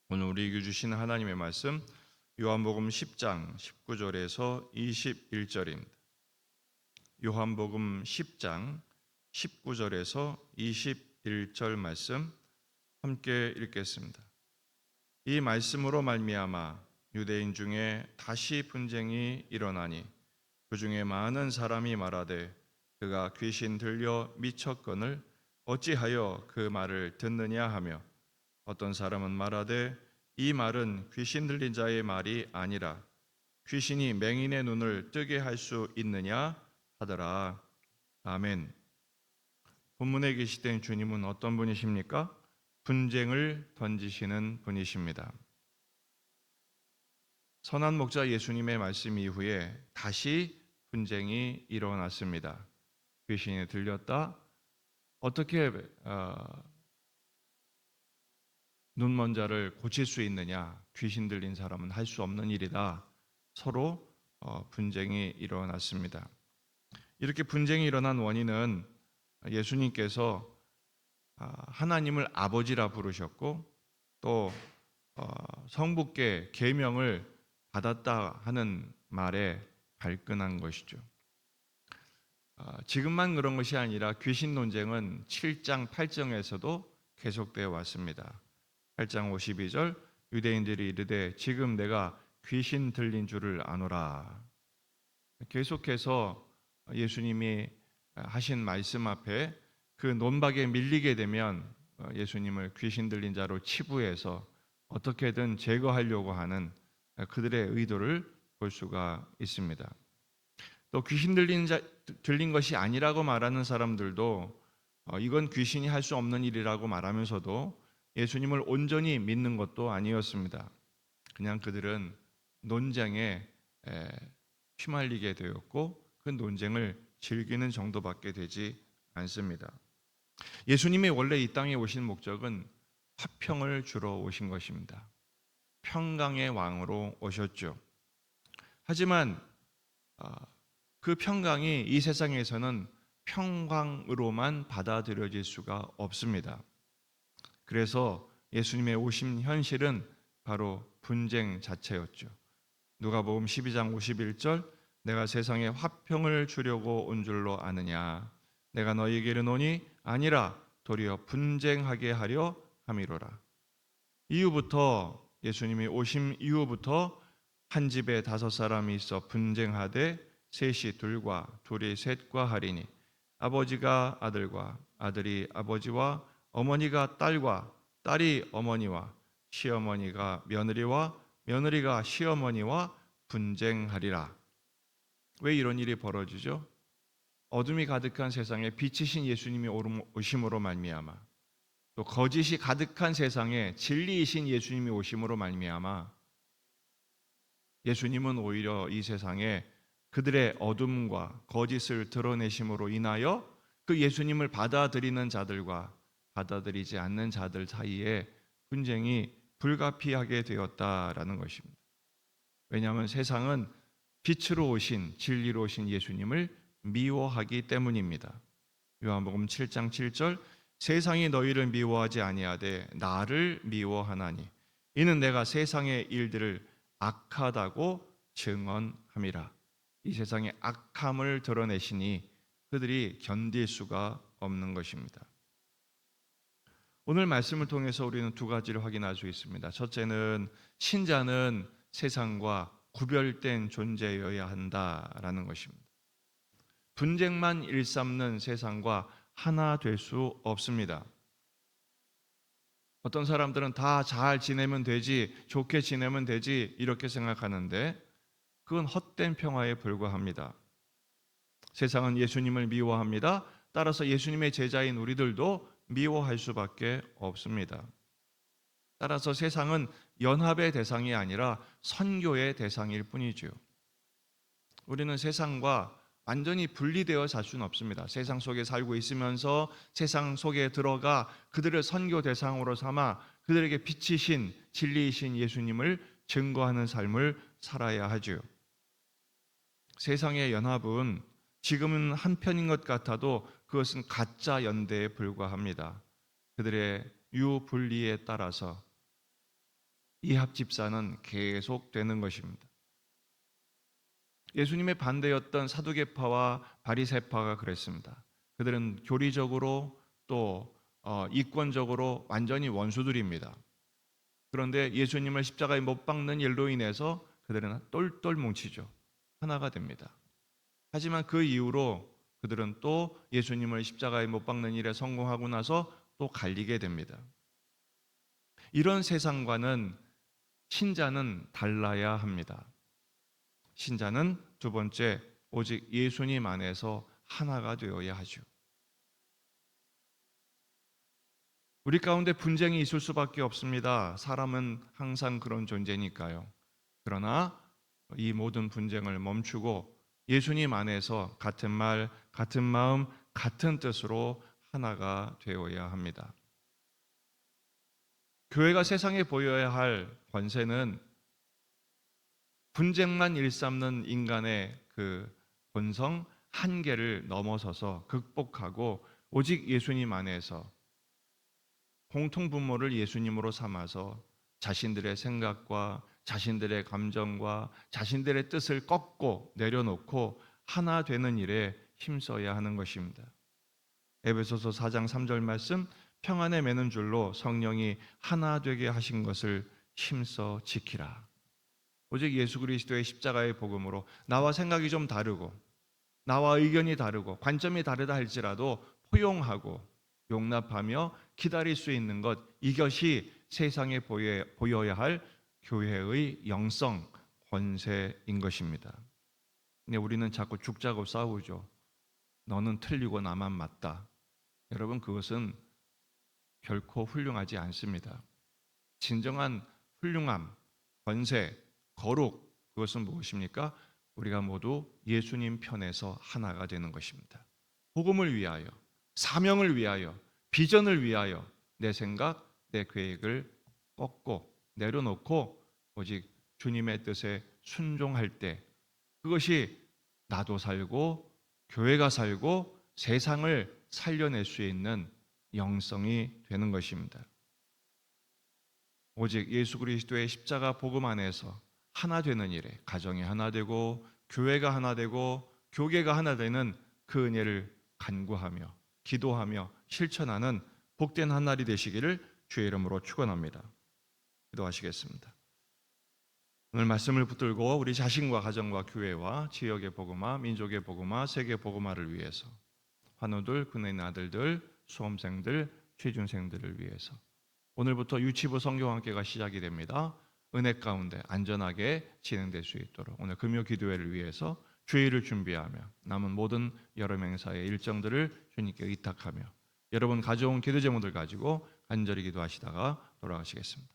오늘 우리에게 주신 하나님의 말씀 요한복음 10장 19절에서 21절입니다. 요한복음 10장 19절에서 21절 말씀 함께 읽겠습니다. 이 말씀으로 말미암아 유대인 중에 다시 분쟁이 일어나니 그 중에 많은 사람이 말하되 그가 귀신 들려 미쳤거늘 어찌하여 그 말을 듣느냐 하며 어떤 사람은 말하되 이 말은 귀신 들린 자의 말이 아니라 귀신이 맹인의 눈을 뜨게 할 수 있느냐 하더라. 아멘. 본문에 계시된 주님은 어떤 분이십니까? 분쟁을 던지시는 분이십니다. 선한 목자 예수님의 말씀 이후에 다시 분쟁이 일어났습니다. 귀신이 들렸다. 어떻게 눈먼 자를 고칠 수 있느냐? 귀신 들린 사람은 할 수 없는 일이다. 서로 분쟁이 일어났습니다. 이렇게 분쟁이 일어난 원인은 예수님께서 하나님을 아버지라 부르셨고 또 성부께 계명을 받았다 하는 말에 발끈한 것이죠. 지금만 그런 것이 아니라 귀신 논쟁은 7장 8장에서도 계속되어 왔습니다. 8장 52절 유대인들이 이르되 지금 내가 귀신 들린 줄을 아노라. 계속해서 예수님이 하신 말씀 앞에 그 논박에 밀리게 되면 예수님을 귀신 들린 자로 치부해서 어떻게든 제거하려고 하는 그들의 의도를 볼 수가 있습니다. 또 귀신 들린 것이 아니라고 말하는 사람들도 이건 귀신이 할 수 없는 일이라고 말하면서도 예수님을 온전히 믿는 것도 아니었습니다. 그냥 그들은 논쟁에 휘말리게 되었고 그 논쟁을 즐기는 정도밖에 되지 않습니다. 예수님이 원래 이 땅에 오신 목적은 화평을 주러 오신 것입니다. 평강의 왕으로 오셨죠. 하지만 그 평강이 이 세상에서는 평강으로만 받아들여질 수가 없습니다. 그래서 예수님의 오심 현실은 바로 분쟁 자체였죠. 누가복음 12장 51절 내가 세상에 화평을 주려고 온 줄로 아느냐 내가 너희에게 이르노니 아니라 도리어 분쟁하게 하려 함이로라. 이후부터 예수님이 오심 이후부터 한 집에 5사람이 있어 분쟁하되 셋이 둘과 둘이 셋과 하리니 아버지가 아들과 아들이 아버지와 어머니가 딸과 딸이 어머니와 시어머니가 며느리와 며느리가 시어머니와 분쟁하리라. 왜 이런 일이 벌어지죠? 어둠이 가득한 세상에 빛이신 예수님이 오심으로 말미암아 또 거짓이 가득한 세상에 진리이신 예수님이 오심으로 말미암아 예수님은 오히려 이 세상에 그들의 어둠과 거짓을 드러내심으로 인하여 그 예수님을 받아들이는 자들과 받아들이지 않는 자들 사이에 분쟁이 불가피하게 되었다라는 것입니다. 왜냐하면 세상은 빛으로 오신 진리로 오신 예수님을 미워하기 때문입니다. 요한복음 7장 7절 세상이 너희를 미워하지 아니하되 나를 미워하나니 이는 내가 세상의 일들을 악하다고 증언함이라. 이 세상의 악함을 드러내시니 그들이 견딜 수가 없는 것입니다. 오늘 말씀을 통해서 우리는 두 가지를 확인할 수 있습니다. 첫째는 신자는 세상과 구별된 존재여야 한다라는 것입니다. 분쟁만 일삼는 세상과 하나 될 수 없습니다. 어떤 사람들은 다 잘 지내면 되지, 좋게 지내면 되지 이렇게 생각하는데 그건 헛된 평화에 불과합니다. 세상은 예수님을 미워합니다. 따라서 예수님의 제자인 우리들도 미워할 수밖에 없습니다. 따라서 세상은 연합의 대상이 아니라 선교의 대상일 뿐이죠. 우리는 세상과 완전히 분리되어 살 수는 없습니다. 세상 속에 살고 있으면서 세상 속에 들어가 그들을 선교 대상으로 삼아 그들에게 빛이신 진리이신 예수님을 증거하는 삶을 살아야 하죠. 세상의 연합은 지금은 한편인 것 같아도 그것은 가짜 연대에 불과합니다. 그들의 유분리에 따라서 이합 집사는 계속되는 것입니다. 예수님의 반대였던 사두개파와 바리새파가 그랬습니다. 그들은 교리적으로 또 이권적으로 완전히 원수들입니다. 그런데 예수님을 십자가에 못 박는 일로 인해서 그들은 똘똘 뭉치죠. 하나가 됩니다. 하지만 그 이후로 그들은 또 예수님을 십자가에 못 박는 일에 성공하고 나서 또 갈리게 됩니다. 이런 세상과는 신자는 달라야 합니다. 신자는 두 번째, 오직 예수님 안에서 하나가 되어야 하죠. 우리 가운데 분쟁이 있을 수밖에 없습니다. 사람은 항상 그런 존재니까요. 그러나 이 모든 분쟁을 멈추고 예수님 안에서 같은 말, 같은 마음, 같은 뜻으로 하나가 되어야 합니다. 교회가 세상에 보여야 할 권세는 분쟁만 일삼는 인간의 그 본성 한계를 넘어서서 극복하고 오직 예수님 안에서 공통분모를 예수님으로 삼아서 자신들의 생각과 자신들의 감정과 자신들의 뜻을 꺾고 내려놓고 하나 되는 일에 힘써야 하는 것입니다. 에베소서 4장 3절 말씀, 평안에 매는 줄로 성령이 하나 되게 하신 것을 힘써 지키라. 오직 예수 그리스도의 십자가의 복음으로 나와 생각이 좀 다르고 나와 의견이 다르고 관점이 다르다 할지라도 포용하고 용납하며 기다릴 수 있는 것, 이것이 세상에 보여야 할 교회의 영성, 권세인 것입니다. 근데 우리는 자꾸 죽자고 싸우죠. 너는 틀리고 나만 맞다. 여러분, 그것은 결코 훌륭하지 않습니다. 진정한 훌륭함, 권세, 거룩, 그것은 무엇입니까? 우리가 모두 예수님 편에서 하나가 되는 것입니다. 복음을 위하여, 사명을 위하여, 비전을 위하여 내 생각, 내 계획을 꺾고 내려놓고 오직 주님의 뜻에 순종할 때, 그것이 나도 살고 교회가 살고 세상을 살려낼 수 있는 영성이 되는 것입니다. 오직 예수 그리스도의 십자가 복음 안에서 하나 되는 일에 가정이 하나 되고 교회가 하나 되고 교계가 하나 되는 그 은혜를 간구하며 기도하며 실천하는 복된 한 날이 되시기를 주의 이름으로 축원합니다. 기도하시겠습니다. 오늘 말씀을 붙들고 우리 자신과 가정과 교회와 지역의 복음화, 민족의 복음화, 세계 복음화를 위해서 환우들, 군인 아들들, 수험생들, 취준생들을 위해서 오늘부터 유치부 성경학교가 시작이 됩니다. 은혜 가운데 안전하게 진행될 수 있도록 오늘 금요 기도회를 위해서 주일을 준비하며 남은 모든 여름 행사의 일정들을 주님께 의탁하며 여러분 가져온 기도 제목들 가지고 간절히 기도하시다가 돌아가시겠습니다.